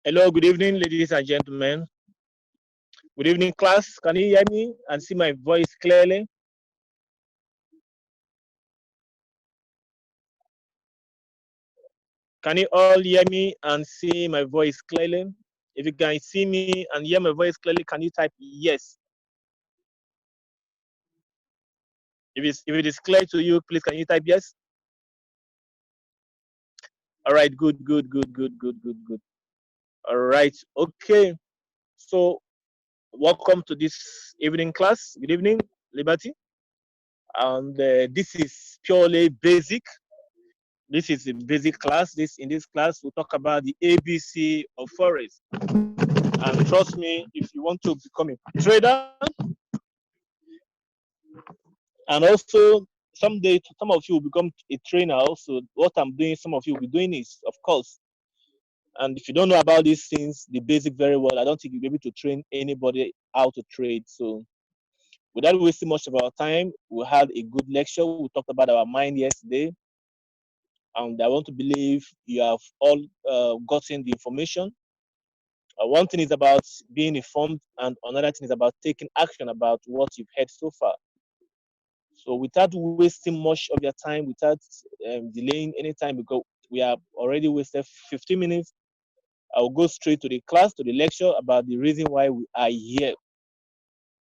Hello, good evening, ladies and gentlemen. Good evening, class. Can you hear me and see my voice clearly? Can you all hear me and see my voice clearly? If you can see me and hear my voice clearly, can you type yes? If it is clear to you, please can you type yes? All right, good. All right, okay. So welcome to this evening class. Good evening, Liberty. And this is purely basic. This is a basic class. In this class, we'll talk about the ABC of forex. And trust me, if you want to become a trader, and also someday some of you will become a trainer. Also, what I'm doing, some of you will be doing is, of course. And if you don't know about these things, the basic very well, I don't think you'll be able to train anybody how to trade. So, without wasting much of our time, we had a good lecture. We talked about our mind yesterday, and I want to believe you have all gotten the information. One thing is about being informed, and another thing is about taking action about what you've heard so far. So, without wasting much of your time, without delaying any time, because we have already wasted 15 minutes, I will go straight to the class, to the lecture about the reason why we are here.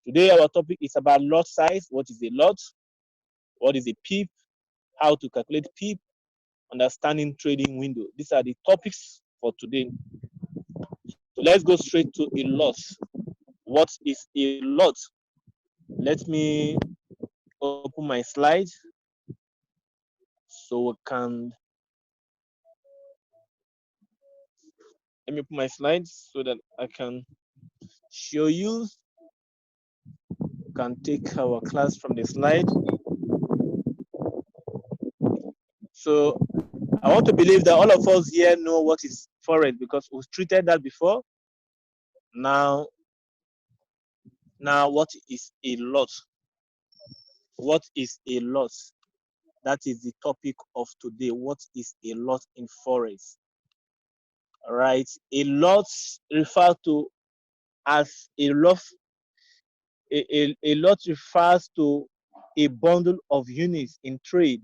Today, our topic is about lot size. What is a lot? What is a pip? How to calculate pip? Understanding trading window. These are the topics for today. So let's go straight to a lot. What is a lot? Let me open my slide so we can let me open my slides so that I can show you. We can take our class from the slide. So I want to believe that all of us here know what is forex because we've treated that before. Now, what is a lot? What is a lot? That is the topic of today. What is a lot in forex? All right. A lot refers to as a lot. A lot refers to a bundle of units in trade.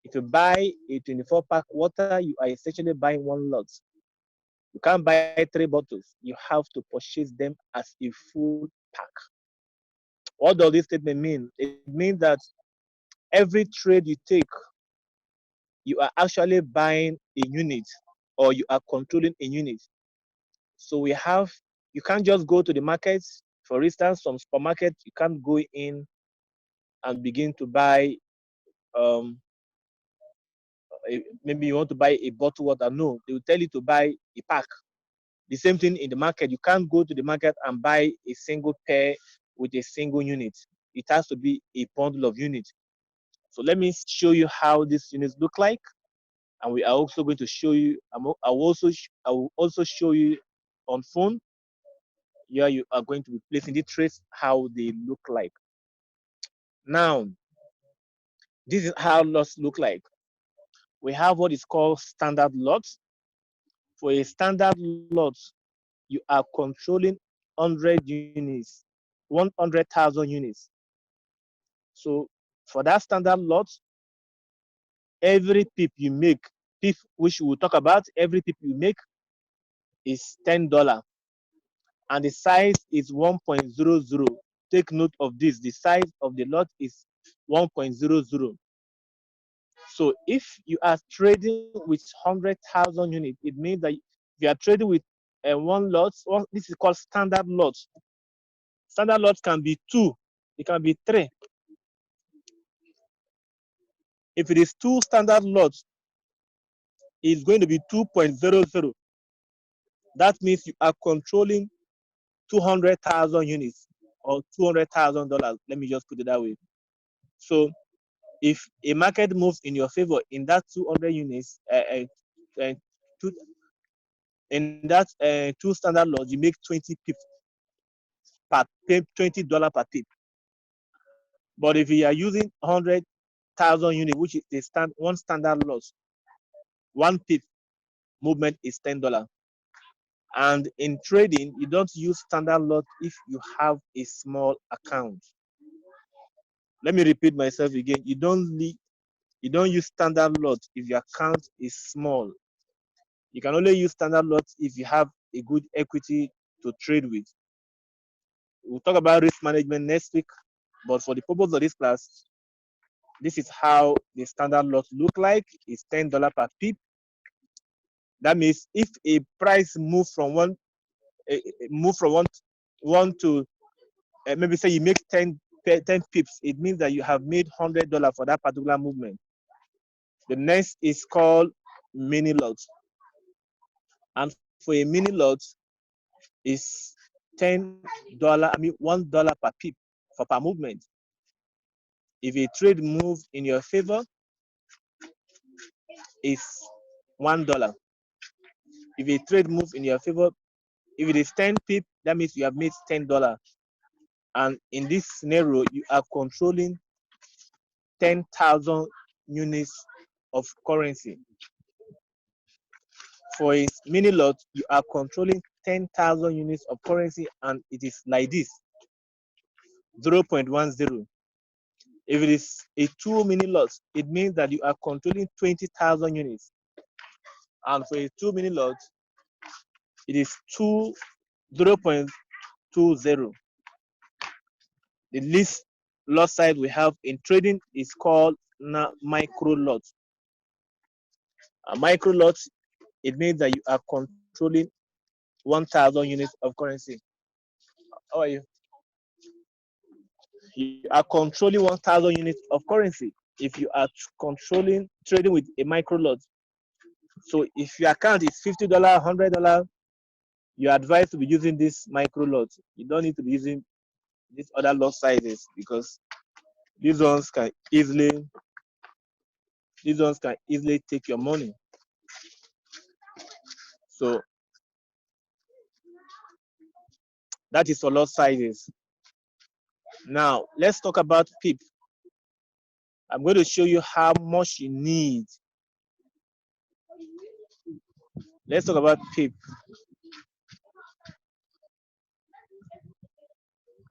If you buy a 24 pack water, you are essentially buying one lot. You can't buy three bottles. You have to purchase them as a full pack. What does this statement mean? It means that every trade you take, you are actually buying a unit or you are controlling a unit. So you can't just go to the market. For instance, some supermarket, you can't go in and begin to buy, um, maybe you want to buy a bottle water. No, they will tell you to buy a pack. The same thing in the market. You can't go to the market and buy a single pair with a single unit. It has to be a bundle of units. So let me show you how these units look like, and we are also going to show you. I will also show you on phone. Here you are going to be placing the trace how they look like. Now, this is how lots look like. We have what is called standard lots. For a standard lot, you are controlling 100 units, 100,000 units. So for that standard lot, every pip you make, pip which we will talk about, every pip you make is $10, and the size is 1.00. Take note of this. The size of the lot is 1.00. So if you are trading with 100,000 units, it means that if you are trading with one lot, this is called standard lot. Standard lot can be two, it can be three. If it is two standard lots, it's going to be 2.00. That means you are controlling 200,000 units or $200,000. Let me just put it that way. So if a market moves in your favor in that 200 units, two, in that two standard lots, you make 20 pips per pip, $20 per pip. But if you are using 100,000 units, which is one standard loss, one pip movement is $10. And in trading, you don't use standard lot if you have a small account. Let me repeat myself again. You don't use standard lot if your account is small. You can only use standard lot if you have a good equity to trade with. We'll talk about risk management next week, but for the purpose of this class, this is how the standard lot look like. It's $10 per pip. That means if a price move from one to maybe say you make 10 pips, it means that you have made $100 for that particular movement. The next is called mini lot, and for a mini lot is $10. I mean $1 per pip per movement. If a trade move in your favor, is $1. If a trade move in your favor, if it is 10 pip, that means you have made $10. And in this scenario, you are controlling 10,000 units of currency. For a mini lot, you are controlling 10,000 units of currency, and it is like this: 0.10. If it is a 2 mini lot, it means that you are controlling 20,000 units. And for a 2 mini lot, it is 0.20. The least lot size we have in trading is called micro lot. A micro lot, it means that you are controlling 1,000 units of currency. How are you? You are controlling 1,000 units of currency if you are controlling trading with a micro lot. So if your account is $50, $100, you're advised to be using this micro lot. You don't need to be using these other lot sizes, because these ones can easily take your money. So that is for lot sizes. Now let's talk about pip. I'm going to show you how much you need. Let's talk about pip.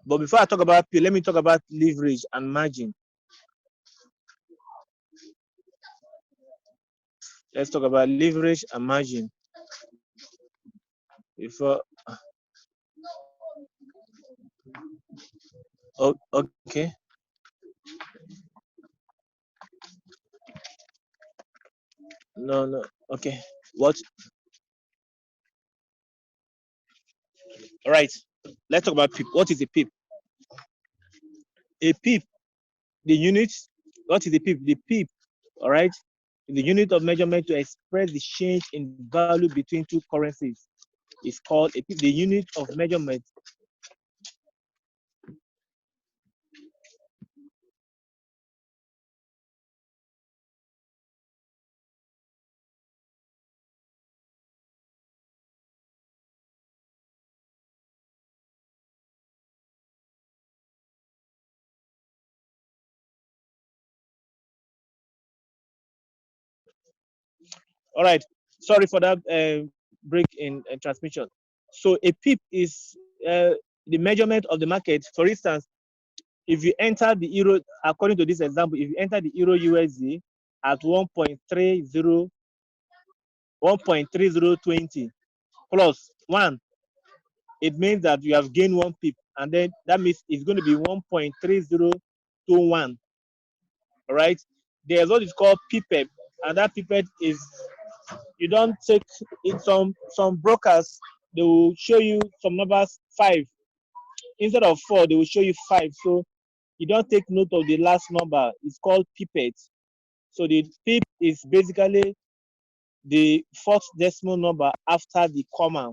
But before I talk about pip, let me talk about leverage and margin. Let's talk about leverage and margin. Before, okay. No. Okay. What? All right. Let's talk about pip. What is a pip? A pip, the unit. What is the pip? The pip, all right, the unit of measurement to express the change in value between two currencies is called a pip. The unit of measurement. All right. Sorry for that break in transmission. So a pip is the measurement of the market. For instance, if you enter the euro, according to this example, if you enter the euro USD at 1.3020 plus 1, it means that you have gained 1 pip, and then that means it's going to be 1.3021. All right. There's what is called pipet, and that pipet is, you don't take in some brokers, they will show you some numbers 5 instead of 4, they will show you 5. So you don't take note of the last number. It's called pipet. So the pip is basically the fourth decimal number after the comma.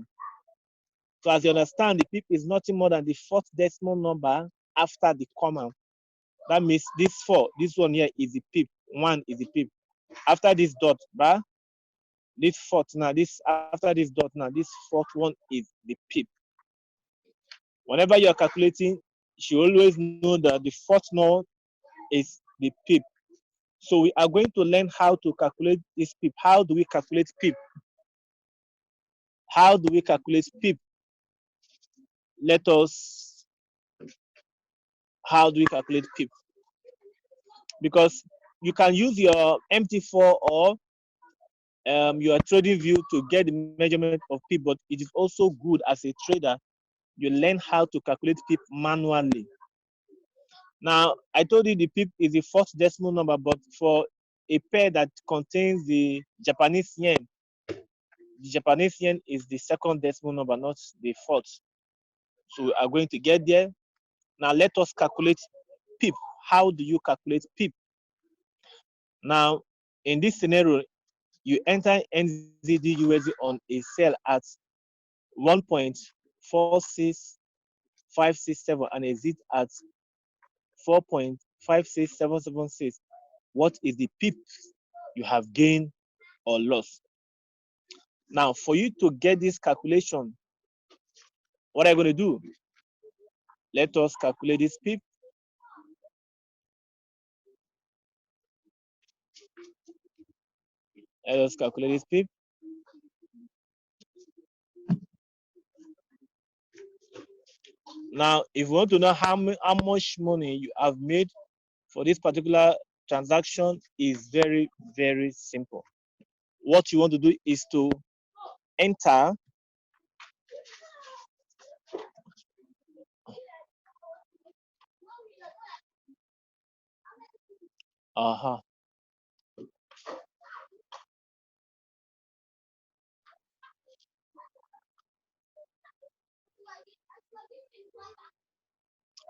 So as you understand, the pip is nothing more than the fourth decimal number after the comma. That means this 4, this one here is the pip. 1 is the pip. After this dot, right? This fourth now, this after this dot now, this fourth one is the pip. Whenever you're calculating, you should always know that the fourth node is the pip. So we are going to learn how to calculate this pip. How do we calculate pip? How do we calculate pip? Let us, how do we calculate pip? Because you can use your MT4 or your trading view to get the measurement of pip, but it is also good as a trader. You learn how to calculate pip manually. Now, I told you the pip is the fourth decimal number, but for a pair that contains the Japanese yen is the second decimal number, not the fourth. So we are going to get there. Now let us calculate pip. How do you calculate pip? Now, in this scenario, you enter NZD/USD on a sell at 1.46567 and exit at 4.56776. What is the pip you have gained or lost? Now, for you to get this calculation, what are you going to do? Let us calculate this pip. Let us calculate this pip. Now, if you want to know how much money you have made for this particular transaction, is very, very simple. What you want to do is to enter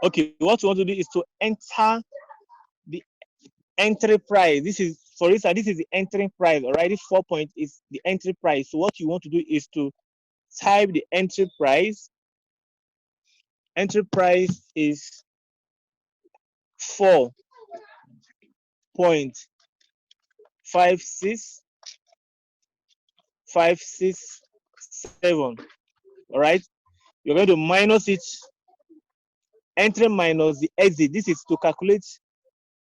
okay, what you want to do is to enter the entry price. This is, for instance, this is the entry price. All right, this 4 point is the entry price. So what you want to do is to type the entry price. Entry price is 4.56567. All right, you're going to minus it. Entry minus the exit. This is to calculate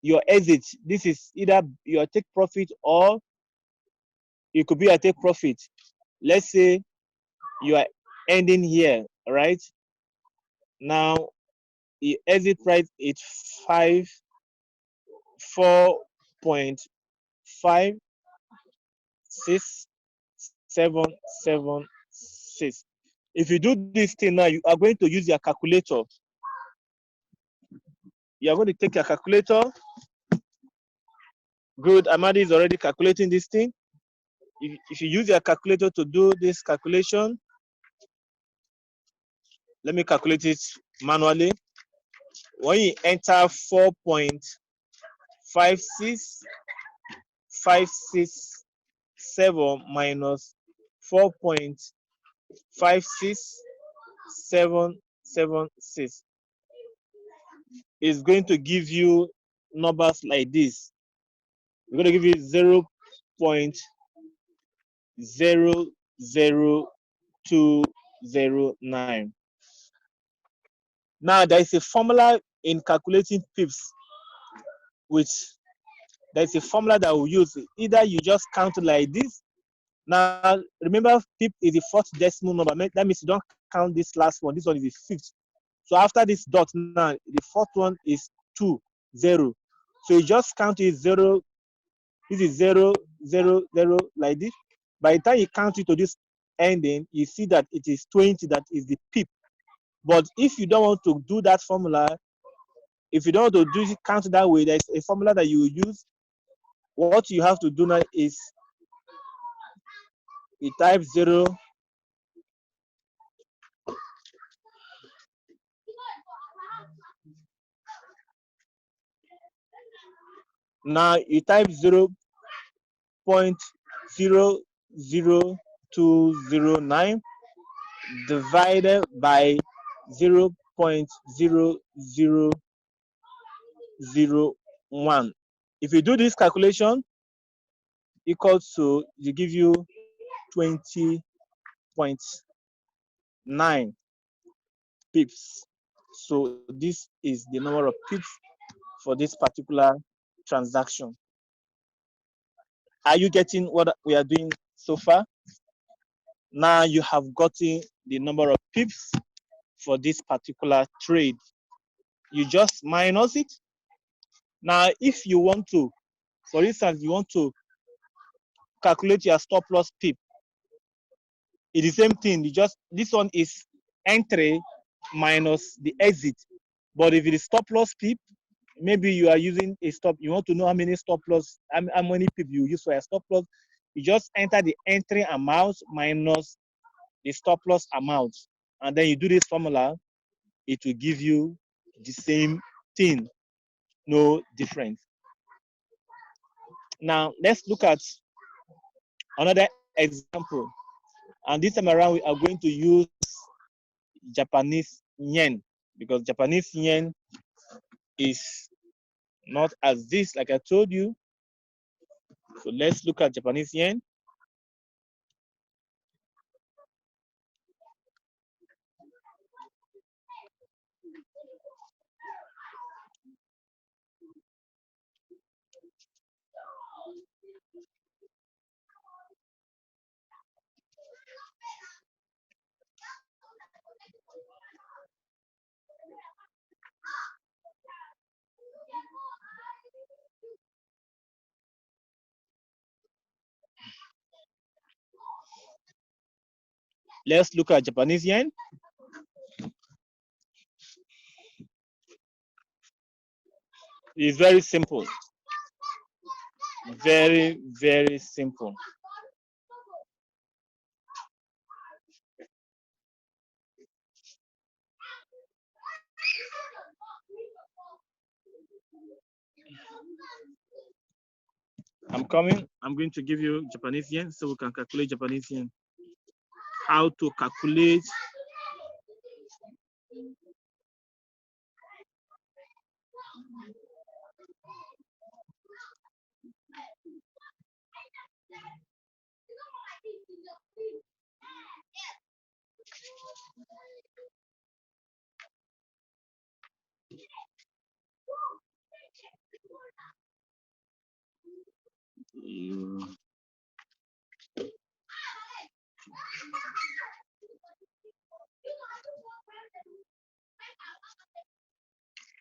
your exit. This is either your take profit or it could be a take profit. Let's say you are ending here, right? Now the exit price is 4.56776. If you do this thing now, you are going to use your calculator. You are going to take your calculator. Good, Amadi is already calculating this thing. If you use your calculator to do this calculation, let me calculate it manually. When you enter 4.56567 minus 4.56776 is going to give you numbers like this. We're going to give you 0.00209. Now, there is a formula in calculating pips, which there's a formula that we use. Either you just count like this. Now, remember, pip is the fourth decimal number. That means you don't count this last one. This one is the fifth. So after this dot now, the fourth one is 2, 0. So you just count it 0. This is 0, 0, 0, like this. By the time you count it to this ending, you see that it is 20. That is the pip. But if you don't want to do that formula, if you don't want to do it, count that way, there's a formula that you will use. What you have to do now is you type 0. Now you type 0.00209 divided by 0.0001. If you do this calculation, equals to, you give you 20.9 pips. So this is the number of pips for this particular transaction. Are you getting what we are doing so far? Now you have gotten the number of pips for this particular trade. You just minus it. Now, if you want to, for instance, you want to calculate your stop loss pip, it's the same thing. You just, this one is entry minus the exit. But if it is stop loss pip, maybe you are using a stop, you want to know how many stop loss, how many pip you use for a stop loss, you just enter the entry amount minus the stop loss amount, and then you do this formula, it will give you the same thing, no difference. Now let's look at another example, and this time around we are going to use Japanese yen, because Japanese yen is not as this, like I told you. So let's look at Japanese yen. Let's look at Japanese yen. It's very simple. Very, very simple. I'm coming. I'm going to give you Japanese yen so we can calculate Japanese yen. How to calculate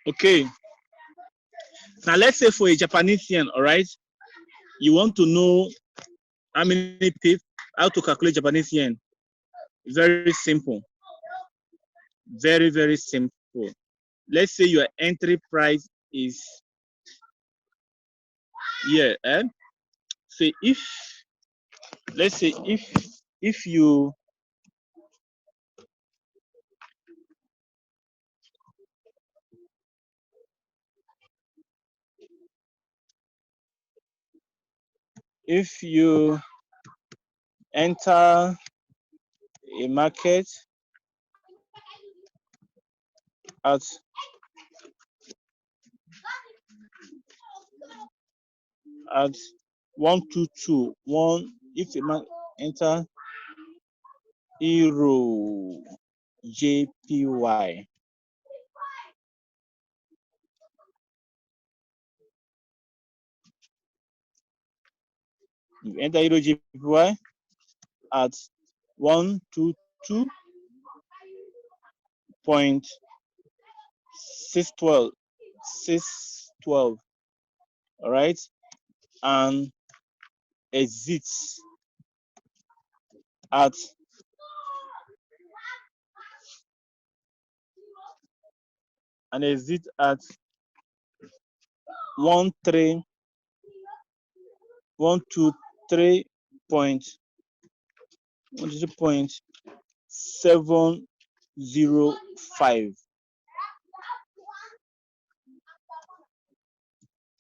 okay. Now let's say for a Japanese yen, all right, you want to know how many pips, how to calculate Japanese yen. Very simple. Very, very simple. Let's say your entry price is here. So if, let's say if you enter a market at at 1221, if a man enter Euro JPY, you enter Euro JPY at 122.612, all right, and exits at one three 123.705.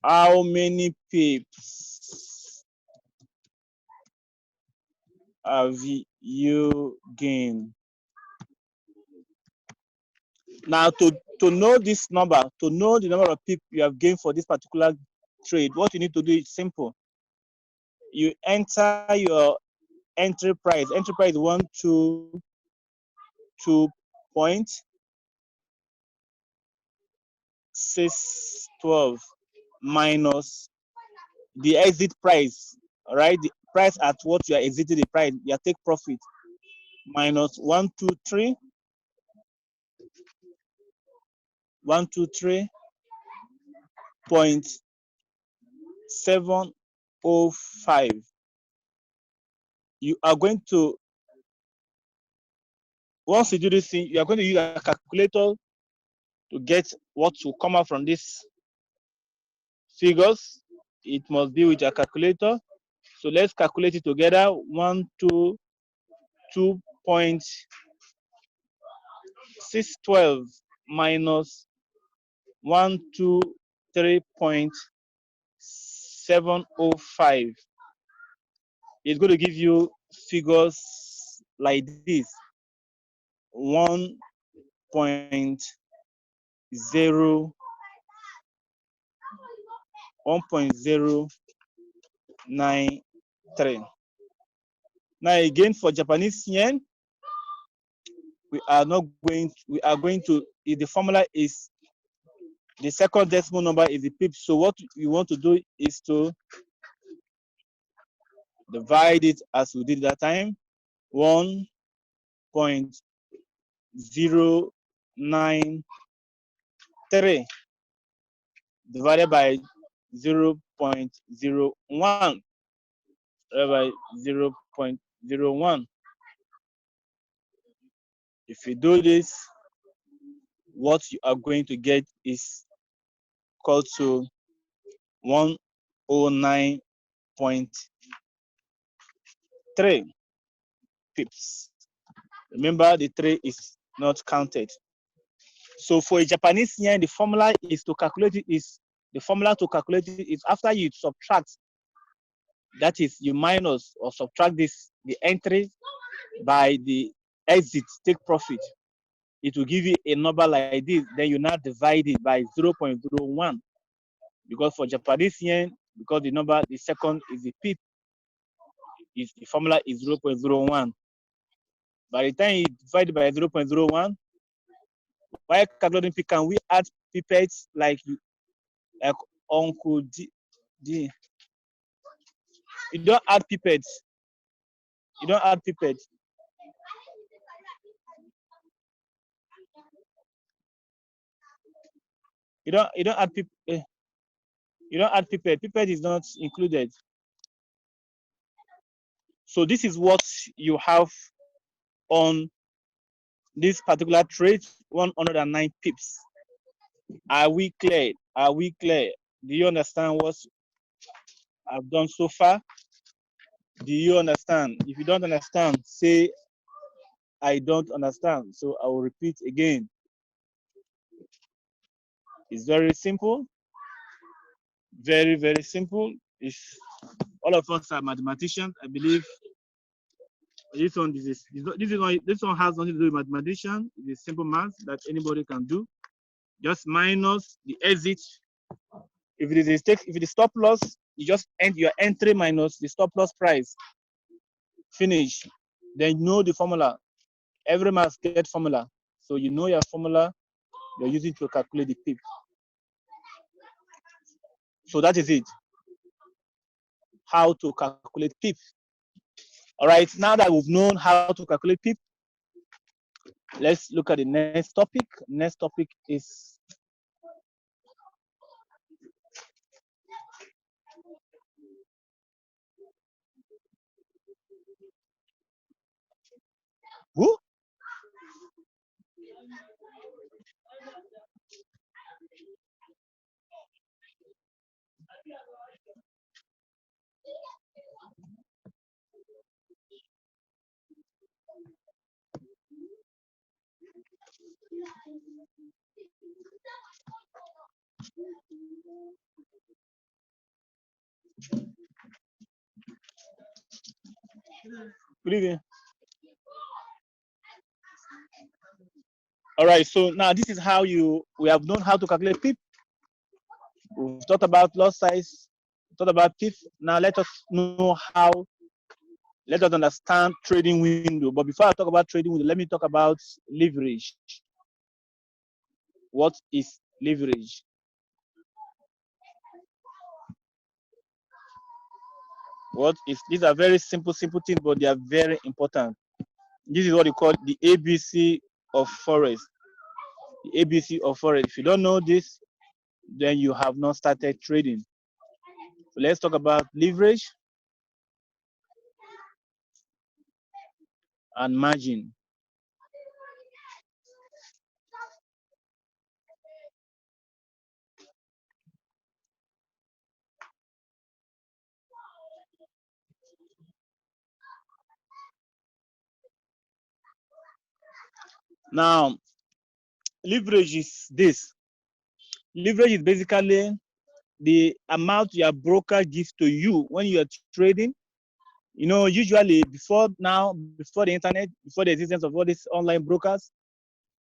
How many pips have you gained? Now, to know this number, to know the number of pips you have gained for this particular trade, what you need to do is simple. You enter your entry price. Entry price is 122.612 minus the exit price. All right, the price at what you are exiting the price, you take profit. minus 123, 123.705. You are going to, once you do this thing, you are going to use a calculator to get what will come out from these figures. It must be with a calculator. So let's calculate it together. 122.612 minus 123.705 is going to give you figures like this: 1.093. Now again, for Japanese yen, we are going to, the formula is the second decimal number is the pips. So what you want to do is to divide it as we did that time. 1.093 divided by 0.01 by 0.01. If you do this, what you are going to get is equal to 109.3 pips. Remember, the 3 is not counted. So for a Japanese yen, the formula is to calculate it is after you subtract, that is, you minus or subtract the entry by the exit, take profit. It will give you a number like this. Then you now divide it by 0.01, because for Japanese yen, because the second is the pip, the formula is 0.01. By the time you divide it by 0.01, while calculating pip, can we add pipettes like Uncle D? You don't add pipettes. You don't add pipettes. You don't add pipette. You don't add pipette. Pipette is not included. So this is what you have on this particular trade, 109 pips. Are we clear? Are we clear? Do you understand what I've done so far? Do you understand? If you don't understand, say I don't understand. So I will repeat again. It's very simple. Very, very simple. If all of us are mathematicians, I believe this one has nothing to do with mathematician. It's simple math that anybody can do. Just minus the exit. If it is stop loss, you just end your entry minus the stop loss price. Finish. Then you know the formula. Every math get formula. So you know your formula you're using to calculate the pip. So that is it. How to calculate pip. All right, now that we've known how to calculate pip, let's look at the next topic. Next topic is who? Good evening. All right, so now this is how we have known how to calculate pip. We've talked about lot size, thought about pip. Now let us know let us understand trading window. But before I talk about trading window, let me talk about leverage. What is leverage? These are very simple things, but they are very important. This is what you call the ABC of Forex. The ABC of Forex. If you don't know this, then you have not started trading. So let's talk about leverage and margin. Now, leverage is this. Leverage is basically the amount your broker gives to you when you are trading. You know, usually before the internet, before the existence of all these online brokers,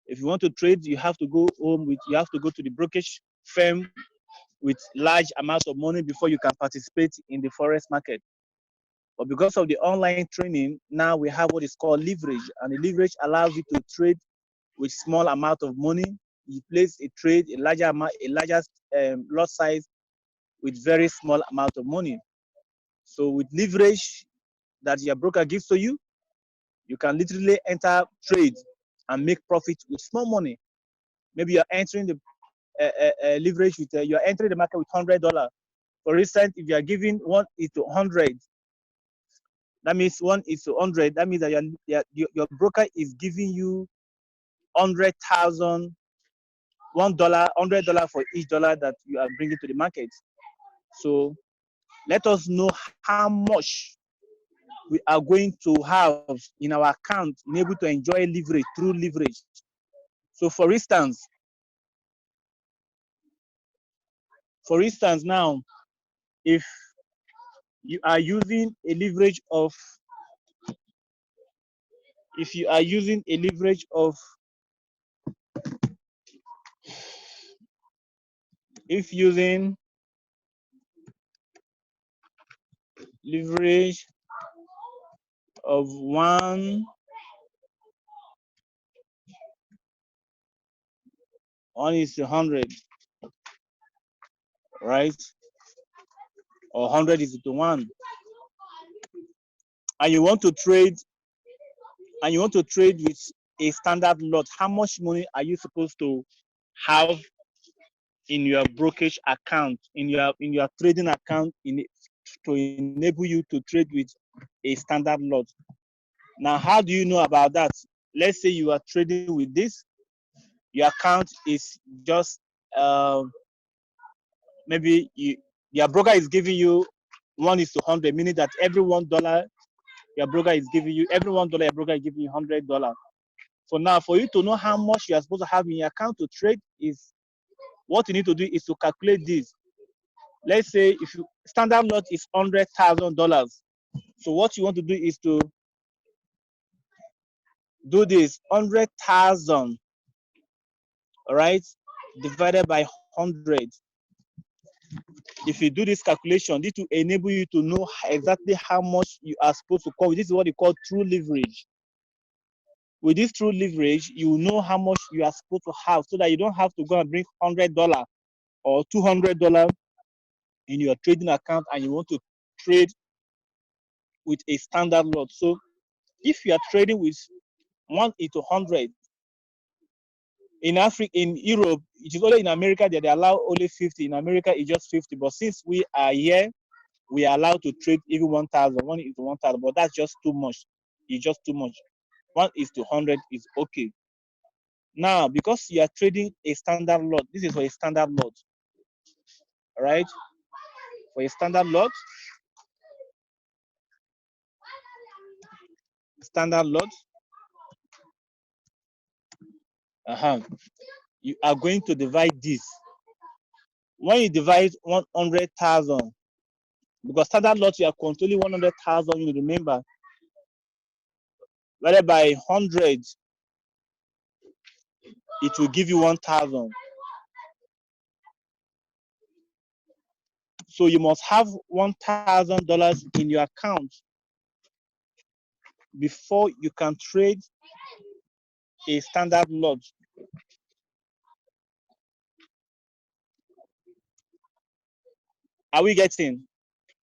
if you want to trade, you have to go to the brokerage firm with large amounts of money before you can participate in the forex market. But because of the online training, now we have what is called leverage, and the leverage allows you to trade with small amount of money. You place a trade, a larger lot size with very small amount of money. So with leverage that your broker gives to you, you can literally enter trade and make profit with small money. Maybe you're entering the leverage with you're entering the market with $100. For instance, if you are giving 1:100, that means 1:100. That means that your broker is giving you 100,000, $100 for each dollar that you are bringing to the market. So let us know how much we are going to have in our account in able to enjoy leverage through leverage. So for instance now, if you are using a leverage of if you are using a leverage of if using leverage of one is 100, right? Or 100 is to 1, and you want to trade with a standard lot. How much money are you supposed to have in your brokerage account, in your trading account, to enable you to trade with a standard lot? Now, how do you know about that? Let's say you are trading with this. Your account is just maybe your broker is giving you 1:100, meaning that every $1 your broker is giving you, your broker is giving you $100. So now, for you to know how much you are supposed to have in your account to trade, is what you need to do is to calculate this. Let's say if you standard lot is $100,000. So what you want to do is to do this 100,000, right, divided by 100. If you do this calculation, this will enable you to know exactly how much you are supposed to cover. This is what you call true leverage. With this true leverage, you know how much you are supposed to have, so that you don't have to go and bring $100 or $200 in your trading account, and you want to trade with a standard lot. So if you are trading with 1:100, in Africa, in Europe, it is only in America that they allow only 50. In America, it's just 50. But since we are here, we are allowed to trade even 1,000, 1:1,000. But that's just too much. It's just too much. 1:100 is okay. Now, because you are trading a standard lot, this is for a standard lot, right? For a standard lot, you are going to divide this. When you divide 100,000, because standard lot you are controlling 100,000, you remember, divided by 100, it will give you 1,000. So you must have $1,000 in your account before you can trade a standard lot. Are we getting?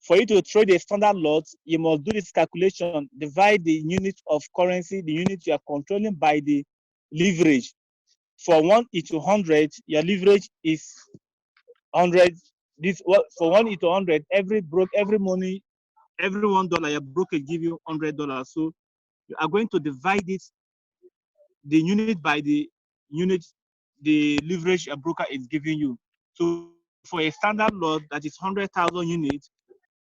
For you to trade a standard lot, you must do this calculation, divide the unit of currency, the unit you are controlling, by the leverage. For 1:100, your leverage is 100. This for 1:100, every money, every $1 your broker give you $100. So you are going to divide it, the unit, by the unit, the leverage a broker is giving you. So for a standard lot that is 100,000 units,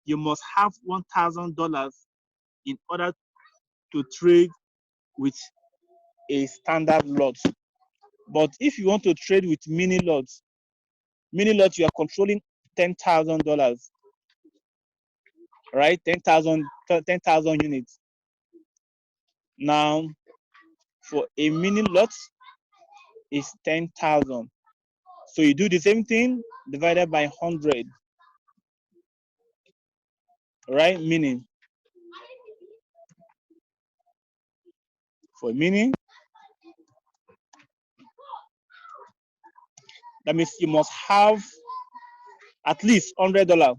you must have $1,000 in order to trade with a standard lot. But if you want to trade with mini lots, you are controlling $10,000, right? 10,000 units. Now, for a mini lot is 10,000. So you do the same thing divided by 100, right? Meaning, for mini, that means you must have at least $100,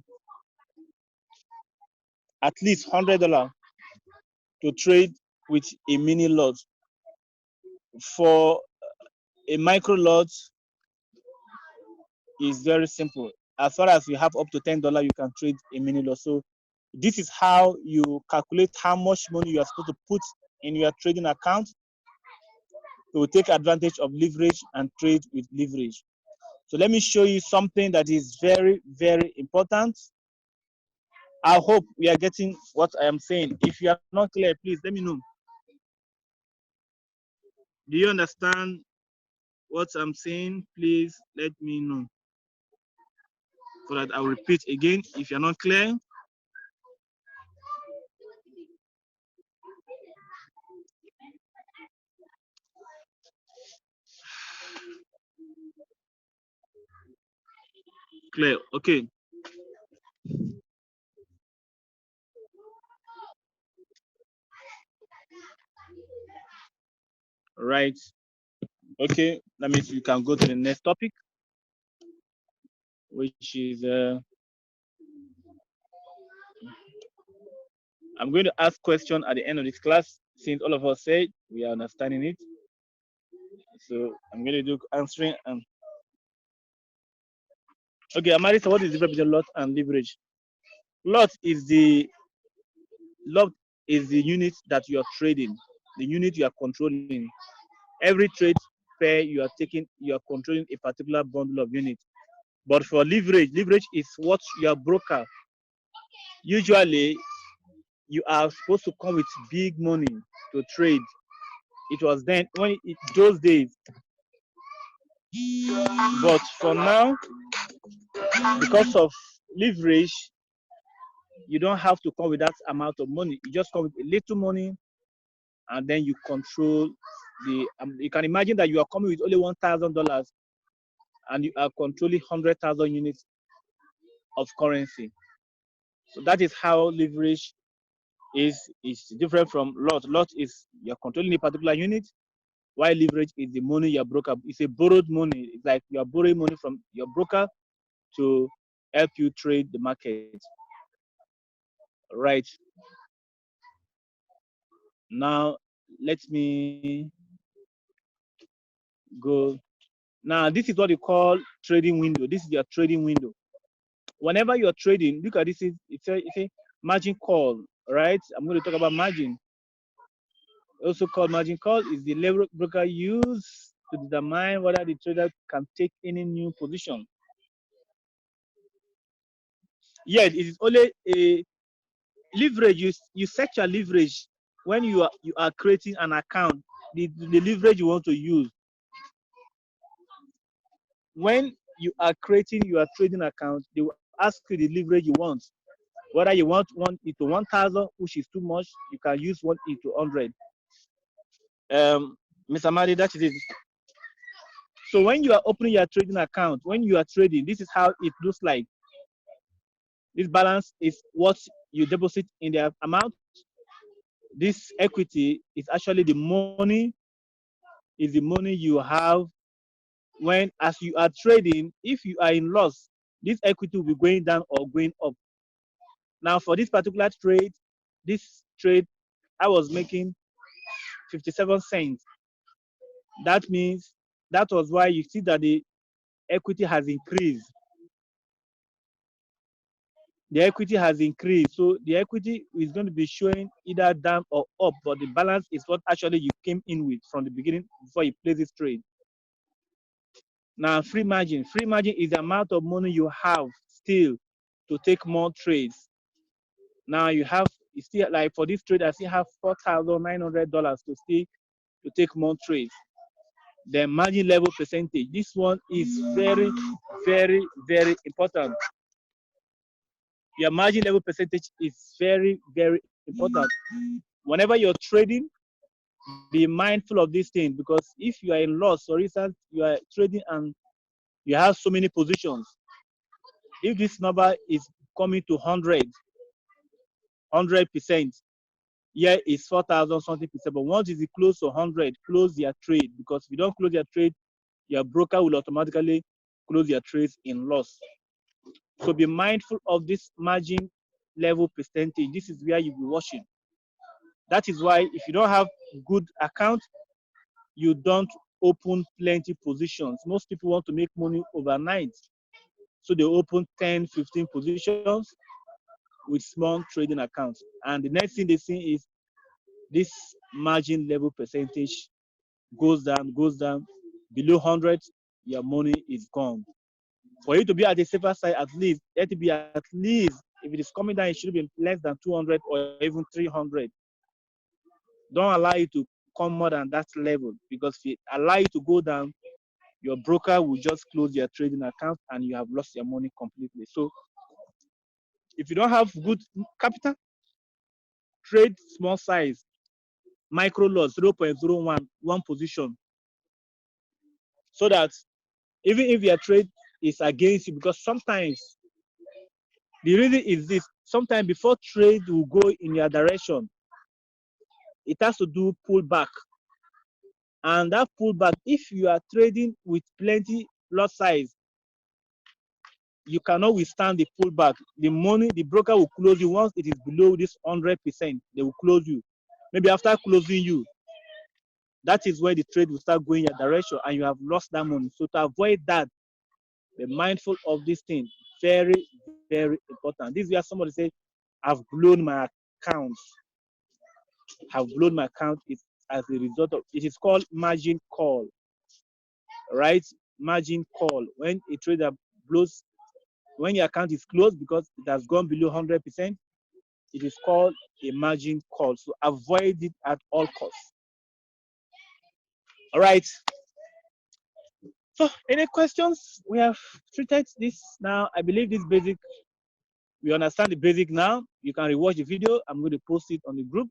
to trade with a mini lot. For a micro lot, is very simple. As far as you have up to $10, you can trade a mini lot. So this is how you calculate how much money you are supposed to put in your trading account to take advantage of leverage and trade with leverage. So let me show you something that is very, very important. I hope we are getting what I am saying. If you are not clear, please let me know. Do you understand what I'm saying? Please let me know, so that I'll repeat again. If you're not clear, clear. Okay. Right. Okay. That means you can go to the next topic, which is I'm going to ask question at the end of this class, since all of us said we are understanding it. So I'm going to do answering. Okay, Amari, so what is the difference between lot and leverage? Lot is the unit that you are trading, the unit you are controlling. Every trade pair you are taking, you are controlling a particular bundle of units. But for leverage is what your broker, usually you are supposed to come with big money to trade. It was then those days. But for now, because of leverage, you don't have to come with that amount of money. You just come with a little money, and then you control the. You can imagine that you are coming with only $1,000, and you are controlling 100,000 units of currency. So that is how leverage is different from lot. Lot is you're controlling a particular unit, while leverage is the money your broker. It's a borrowed money. It's like you're borrowing money from your broker to help you trade the market. Right. Now let me go. Now this is what you call trading window. This is your trading window. Whenever you're trading, look at this. It's a margin call, right? I'm going to talk about margin. Also called margin call is the level broker use to determine whether the trader can take any new position. Yet it is only a leverage. You set your leverage when you are creating an account. The leverage you want to use when you are creating your trading account, they will ask you the leverage you want. Whether you want 1:1,000, which is too much, you can use 1:100. Mr. Madi, that is it. So when you are opening your trading account, when you are trading, this is how it looks like. This balance is what you deposit in the amount. This equity is actually the money, you have when, as you are trading. If you are in loss, this equity will be going down or going up. Now for this particular trade, I was making 57 cents. That means that was why you see that the equity has increased. The equity has increased. So the equity is going to be showing either down or up, but the balance is what actually you came in with from the beginning before you place this trade. Now, free margin. Free margin is the amount of money you have still to take more trades. Now you still, like for this trade, I still have $4,900 to take more trades. The margin level percentage. This one is very, very, very important. Your margin level percentage is very, very important. Whenever you're trading, be mindful of this thing, because if you are in loss, for instance, you are trading and you have so many positions. If this number is coming to 100%, here is 4,000 something percent. But once it's close to 100, close your trade, because if you don't close your trade, your broker will automatically close your trades in loss. So be mindful of this margin level percentage. This is where you'll be watching. That is why if you don't have good account, you don't open plenty positions. Most people want to make money overnight, so they open 10, 15 positions with small trading accounts. And the next thing they see is this margin level percentage goes down. Below 100, your money is gone. For you to be at the safer side, at least, let it be at least, if it is coming down, it should be less than 200 or even 300. Don't allow it to come more than that level, because if it allow you to go down, your broker will just close your trading account and you have lost your money completely. So if you don't have good capital, trade small size, micro loss, 0.01, one position, so that even if your trade is against you, because sometimes the reason is this: sometimes before trade will go in your direction, it has to do pullback. And that pullback, if you are trading with plenty lot size, you cannot withstand the pullback. The broker will close you once it is below this 100%. They will close you. Maybe after closing you, that is where the trade will start going your direction and you have lost that money. So to avoid that, be mindful of this thing. Very, very important. This is where somebody say, I've blown my account. Have blown my account. It's as a result of it is called margin call. Right? Margin call. When a trader blows, when your account is closed because it has gone below 100%, it is called a margin call. So avoid it at all costs. All right. So any questions? We have treated this now. I believe this basic, we understand the basic now. You can rewatch the video. I'm going to post it on the group.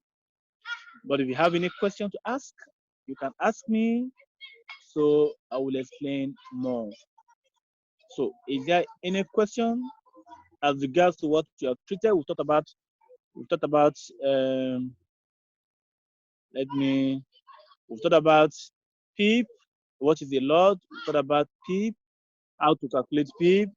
But if you have any question to ask, you can ask me. So I will explain more. So is there any question as regards to what you have treated? We talked about let me we've talked about PEEP, what is a lot, we've talked about PEEP, how to calculate PEEP,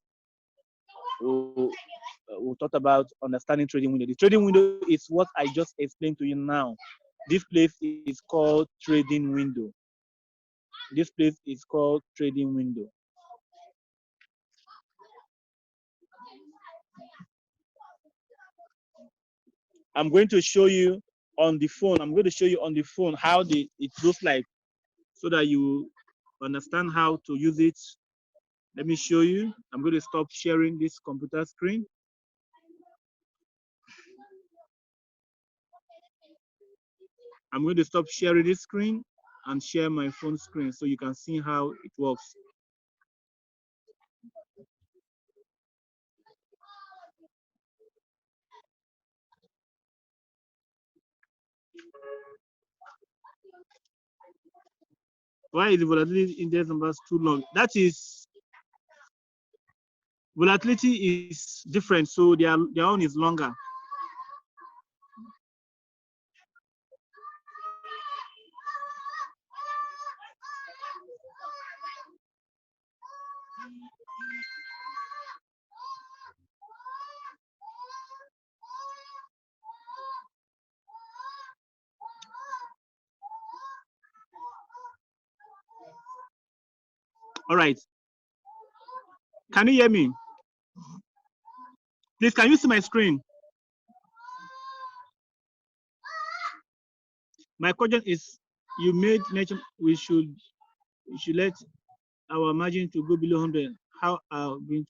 we talked about understanding trading window. The trading window is what I just explained to you now. This place is called trading window. This place is called trading window. I'm going to show you on the phone. I'm going to show you on the phone how it looks like, so that you understand how to use it. Let me show you. I'm going to stop sharing this computer screen. I'm going to stop sharing this screen and share my phone screen so you can see how it works. Why is the volatility index numbers too long? That is, volatility is different, so their own is longer. All right. Can you hear me? Please, can you see my screen? My question is, you made mention we should let our margin to go below 100. How are we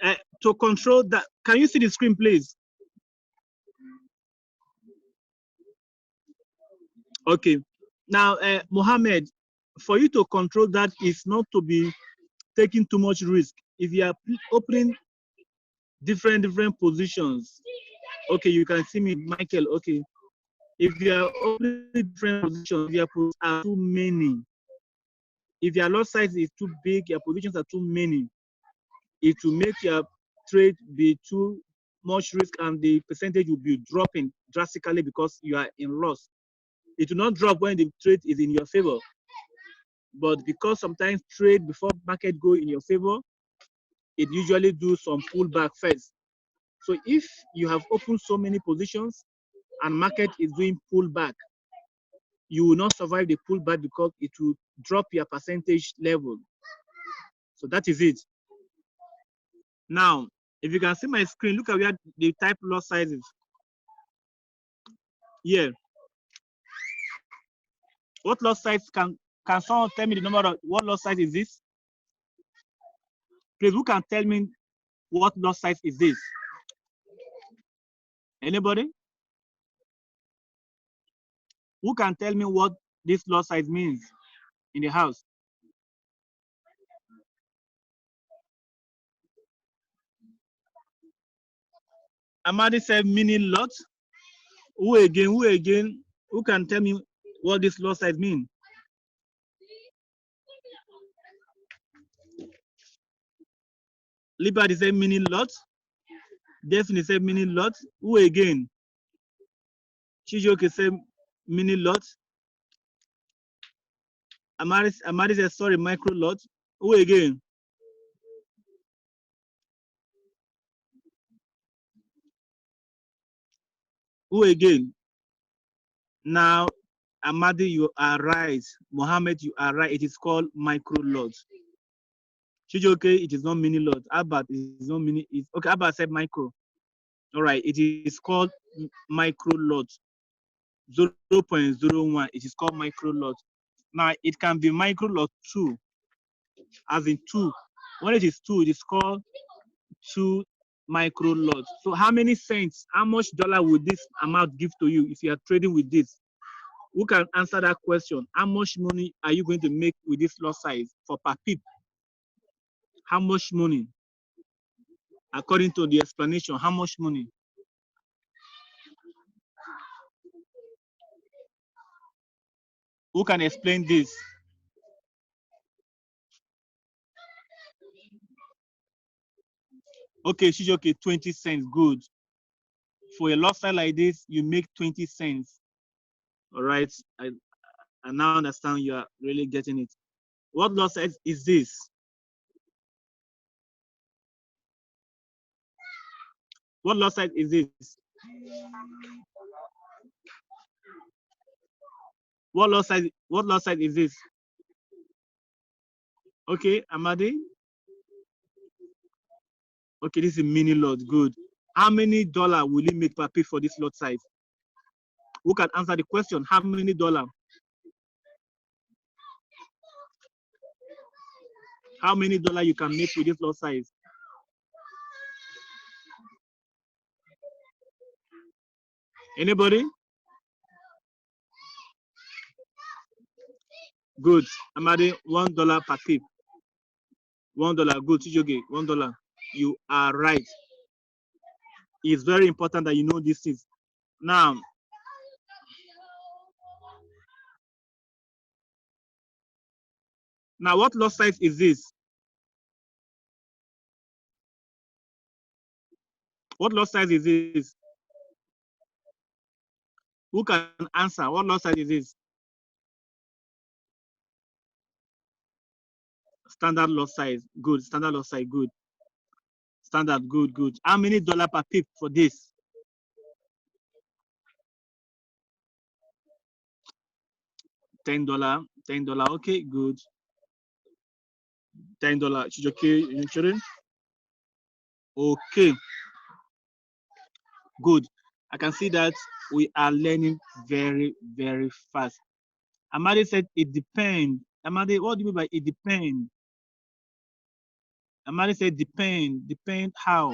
going to control that? Can you see the screen, please? Okay. Now, Mohammed, for you to control that is not to be taking too much risk. If you are opening different positions, okay, you can see me, Michael. Okay, if you are opening different positions, your positions are too many. If your lot size is too big, your positions are too many, it will make your trade be too much risk, and the percentage will be dropping drastically because you are in loss. It will not drop when the trade is in your favor, but because sometimes trade before market go in your favor, it usually do some pullback first. So if you have opened so many positions and market is doing pullback, you will not survive the pullback because it will drop your percentage level. So that is it. Now, if you can see my screen, look at where the type lot sizes. Here. What lot size can someone tell me the number of what lot size is this? Please, who can tell me what lot size is this? Anybody? Who can tell me what this lot size means in the house? Amadi said mini lot. Who again? Who again? Who can tell me what this lot size means? Liberty said mini lot. Destiny said mini lot. Who again? Chijoke said mini lot. Amadi said sorry, micro lot. Who again? Who again? Now, Amadi, you are right. Mohammed, you are right. It is called micro lot. Chijoke, it is not mini lot. Abba is not mini. It's, okay, Abba said micro. All right, it is called micro lot. 0.01. It is called micro lot. Now, it can be micro lot 2, as in 2. When it is 2, it is called 2 micro lot. So how many cents, how much dollar would this amount give to you if you are trading with this? Who can answer that question? How much money are you going to make with this lot size for per pip? How much money? According to the explanation, how much money? Who can explain this? Okay, Shijoke, 20 cents, good. For a lot size like this, you make 20 cents. All right, I now understand you are really getting it. What lot size is this? What lot size is this? What lot size is this? Okay, Amadi. Okay, this is a mini lot. Good. How many dollar will it make per pip for this lot size? Who can answer the question? How many dollar? How many dollar you can make with this lot size? Anybody? Good. Amadi, $1 per pip. $1. Good. Chijoge, $1. You are right. It's very important that you know these things. Now, what lot size is this? What lot size is this? Who can answer? What lot size is this? Standard lot size. Good. Standard lot size. Good. Standard. Good. Good. How many dollar per pip for this? $10. $10. Okay. Good. $10. Is okay, children? Okay, good. I can see that we are learning very, very fast. Amadi said it depends. Amadi, what do you mean by it depends? Amadi said depend. Depend how?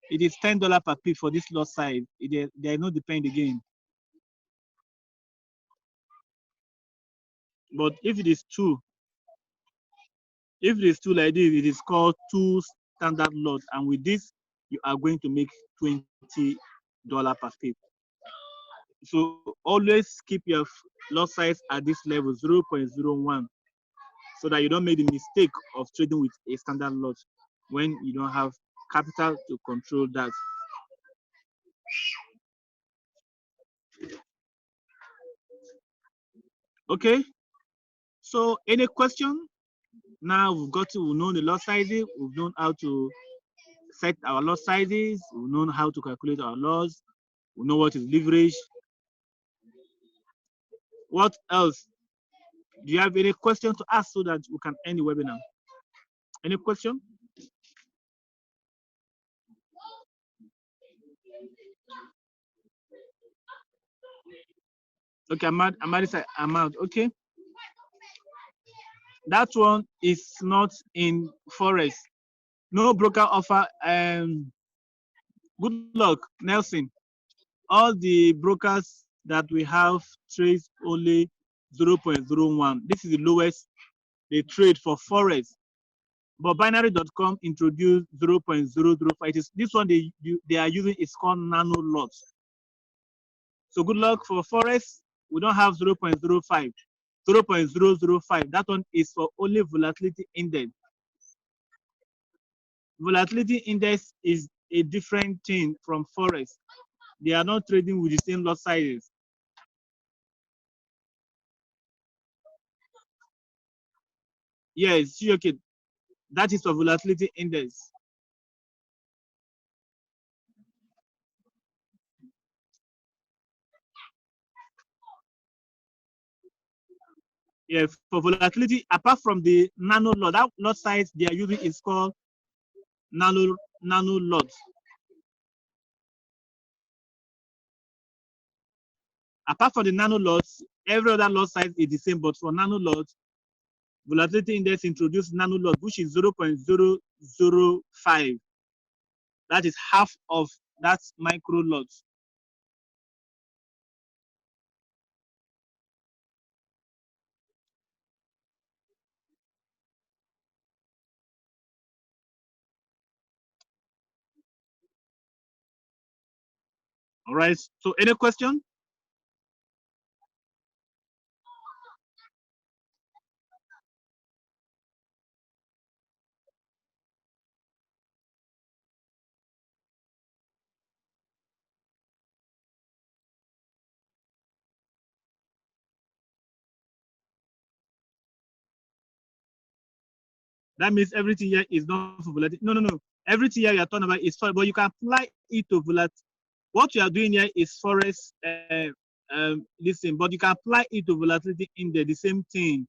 It is $10 per piece for this lot size. There is no depend again. But if it is two like this, it is called two standard lots, and with this you are going to make $20 per piece. So always keep your lot size at this level 0.01, so that you don't make the mistake of trading with a standard lot when you don't have capital to control that. Okay, so any question? Now we've known the lot sizes, we've known how to set our lot sizes, we've known how to calculate our loss, we know what is leverage. What else? Do you have any question to ask so that we can end the webinar? Any question? Okay, Amadi said I'm out. Okay. That one is not in Forex. No broker offer. Good luck, Nelson. All the brokers that we have trade only 0.01. This is the lowest they trade for Forex. But binary.com introduced 0.005. It is this one they are using is called nano lots. So good luck for Forex. We don't have 0.05. 0.005. That one is for only volatility index. Volatility index is a different thing from Forex. They are not trading with the same lot sizes. Yes, okay. That is for volatility index. Yeah, for volatility, apart from the nano lot, that lot size they are using is called nano lot. Apart from the nano lots, every other lot size is the same, but for nano lot, volatility index introduced nano lot, which is 0.005. That is half of that micro lot. All right. So any question? That means everything here is not for volatility. No. Everything here you are talking about is for, but you can apply it to volatility. What you are doing here is Forex. Listen, but you can apply it to volatility index, the same thing.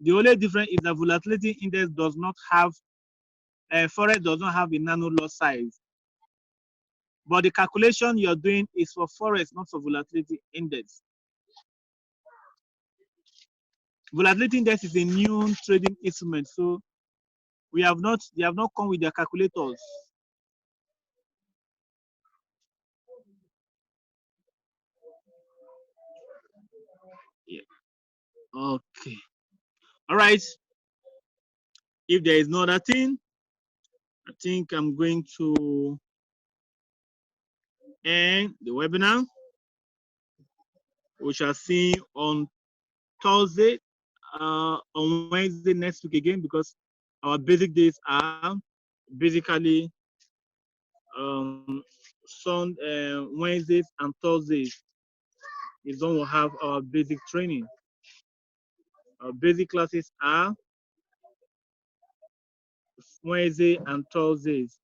The only difference is that volatility index does not have, Forex does not have a nano lot size. But the calculation you're doing is for Forex, not for volatility index. Volatility index is a new trading instrument, so they have not come with their calculators. Yeah. Okay. All right. If there is no other thing, I think I'm going to end the webinar. We shall see on Thursday, on Wednesday next week again, because our basic days are basically Wednesdays and Thursdays is when we'll have our basic training. Our basic classes are Wednesday and Thursdays.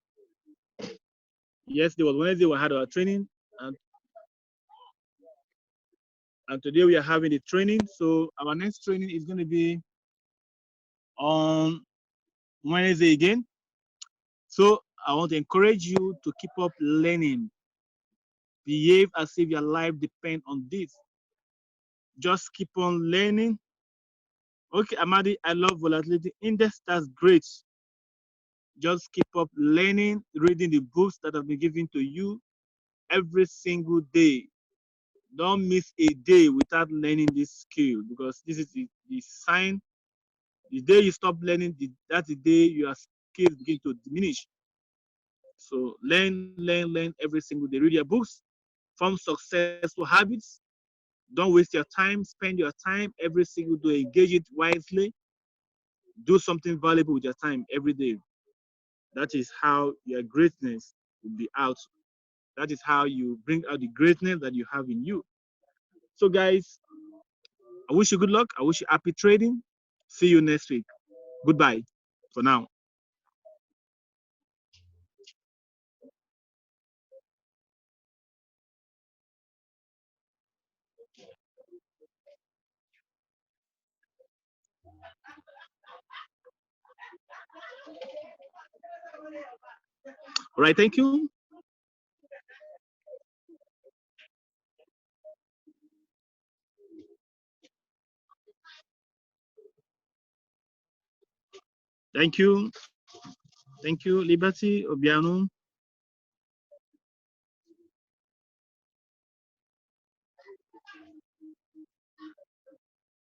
Yesterday was Wednesday, we had our training, and today we are having the training. So our next training is going to be on Wednesday again. So I want to encourage you to keep up learning. Behave as if your life depends on this. Just keep on learning. Okay, Amadi, I love volatility index. That's great. Just keep up learning, reading the books that have been given to you every single day. Don't miss a day without learning this skill, because this is the sign. The day you stop learning, that's the day your skills begin to diminish. So learn every single day. Read your books, form successful habits. Don't waste your time. Spend your time every single day. Engage it wisely. Do something valuable with your time every day. That is how your greatness will be out. That is how you bring out the greatness that you have in you. So, guys, I wish you good luck. I wish you happy trading. See you next week. Goodbye for now. All right, thank you. Thank you. Thank you, Liberty Obiano.